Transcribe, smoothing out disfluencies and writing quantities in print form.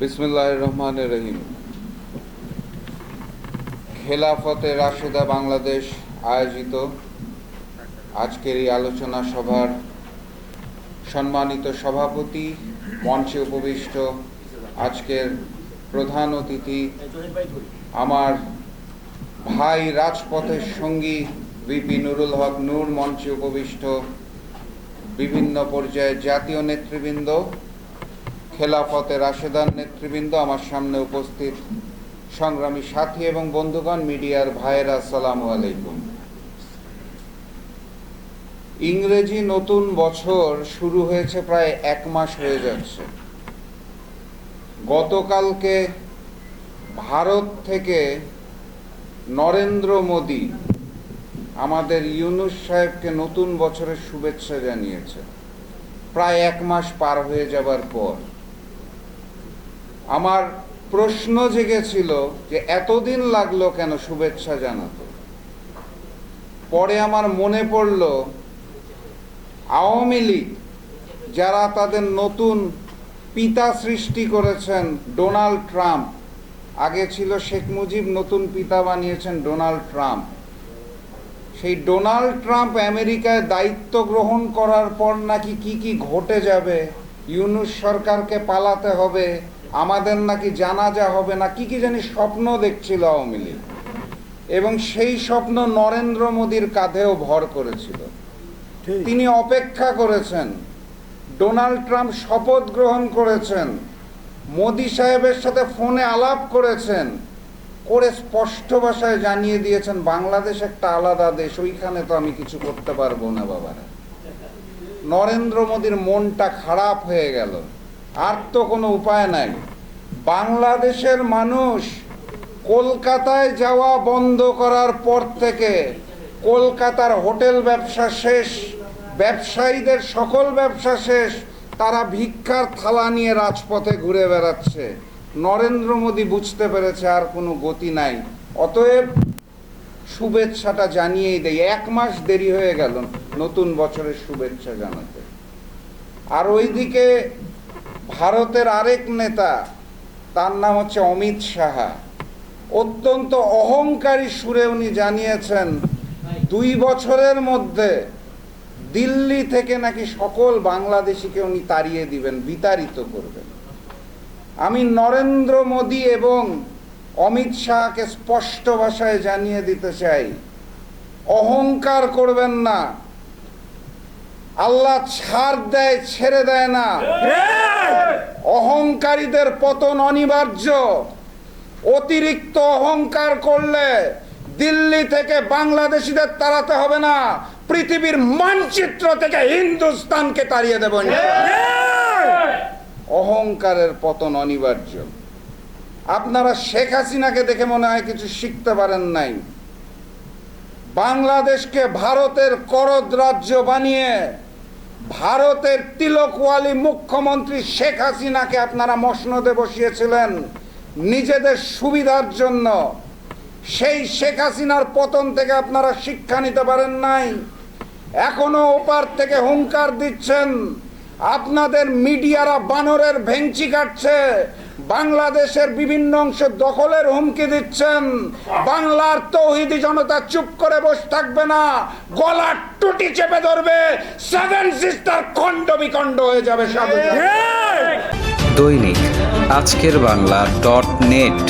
বিসমিল্লাহির রহমানির রহিম। খেলাফতে রাশেদা বাংলাদেশ আয়োজিত আজকের এই আলোচনা সভার সম্মানিত সভাপতি, মঞ্চে উপবিষ্ট আজকের প্রধান অতিথি, আমার ভাই রাজপথের সঙ্গী ভিপি নুরুল হক নূর, মঞ্চে উপবিষ্ট বিভিন্ন পর্যায়ের জাতীয় নেতৃবৃন্দ, খেলাফতে রাশেদার নেতৃবৃন্দ, আমার সামনে উপস্থিত সংগ্রামী সাথী এবং বন্ধুগণ, মিডিয়ার ভাইয়েরা, আসসালামু আলাইকুম। ইংরেজি নতুন বছর শুরু হয়েছে প্রায় 1 মাস হয়ে যাচ্ছে। গতকালকে ভারত থেকে নরেন্দ্র মোদি আমাদের ইউনূস সাহেবকে নতুন বছরের শুভেচ্ছা জানিয়েছে, প্রায় 1 মাস পার হয়ে যাবার পর। আমার প্রশ্ন জেগেছিল যে এতদিন লাগলো কেন শুভেচ্ছা জানাতে। পরে আমার মনে পড়ল, আওয়ামী লীগ যারা তাদের নতুন পিতা সৃষ্টি করেছেন ডোনাল্ড ট্রাম্প, আগে ছিল শেখ মুজিব, নতুন পিতা বানিয়েছেন ডোনাল্ড ট্রাম্প। সেই ডোনাল্ড ট্রাম্প আমেরিকায় দায়িত্ব গ্রহণ করার পর নাকি কি ঘটে যাবে, ইউনূস সরকারকে পালাতে হবে, আমাদের নাকি জানাজা হবে না, কি জানি স্বপ্ন দেখছিল আওয়ামী লীগ, এবং সেই স্বপ্ন নরেন্দ্র মোদির কাঁধেও ভর করেছিল। তিনি অপেক্ষা করেছেন, ডোনাল্ড ট্রাম্প শপথ গ্রহণ করেছেন, মোদি সাহেবের সাথে ফোনে আলাপ করেছেন, করে স্পষ্ট ভাষায় জানিয়ে দিয়েছেন বাংলাদেশ একটা আলাদা দেশ, ওইখানে তো আমি কিছু করতে পারবো না বাবারা। নরেন্দ্র মোদির মনটা খারাপ হয়ে গেল, আর তো কোনো উপায় নাই। বাংলাদেশের মানুষ কলকাতায় যাওয়া বন্ধ করার পর থেকে কলকাতার হোটেল ব্যবসা শেষ, ব্যবসায়ীদের সকল ব্যবসা শেষ, তারা ভিক্ষার থালা নিয়ে রাজপথে ঘুরে বেড়াচ্ছে। নরেন্দ্র মোদি বুঝতে পেরেছে আর কোনো গতি নাই, অতএব শুভেচ্ছাটা জানিয়েই দেয়। 1 মাস দেরি হয়ে গেল নতুন বছরের শুভেচ্ছা জানাতে। আর ওইদিকে ভারতের আরেক নেতা, তার নাম হচ্ছে অমিত সাহা, অত্যন্ত অহংকারী সুরে উনি জানিয়েছেন 2 বছরের মধ্যে দিল্লি থেকে নাকি সকল বাংলাদেশিকে উনি তাড়িয়ে দিবেন, বিতাড়িত করবেন। আমি নরেন্দ্র মোদি এবং অমিত শাহকে স্পষ্ট ভাষায় জানিয়ে দিতে চাই, অহংকার করবেন না। আল্লাহ ছাড় দেয়, ছেড়ে দেয় না। অহংকারীদের পতন অনিবার্য। অতিরিক্ত অহংকার করলে দিল্লি থেকে বাংলাদেশিদের তাড়াতে হবে না, পৃথিবীর মানচিত্র থেকে হিন্দুস্তানকে তাড়িয়ে দেব। অহংকারের পতন অনিবার্য। আপনারা শেখ হাসিনাকে দেখে মনে হয় কিছু শিখতে পারেন নাই। বাংলাদেশকে ভারতের করদ রাজ্য বানিয়ে ভারতের তিলকওয়ালি মুখ্যমন্ত্রী শেখ হাসিনাকে আপনারা মসনদে বসিয়েছিলেন নিজেদের সুবিধার জন্য। সেই শেখ হাসিনার পতন থেকে আপনারা শিক্ষা নিতে পারেন নাই, এখনো ওপার থেকে হুঙ্কার দিচ্ছেন। আপনাদের মিডিয়ারা বানরের ভেংচি কাটছে, বাংলাদেশের বিভিন্ন অংশ দখলের হুমকি দিচ্ছেন। বাংলার তৌহিদি জনতা চুপ করে বসে থাকবে না, গলার টুটি চেপে ধরবে, 7 সিস্টার খণ্ড বিখণ্ড হয়ে যাবে। দৈনিক আজকের বাংলা .net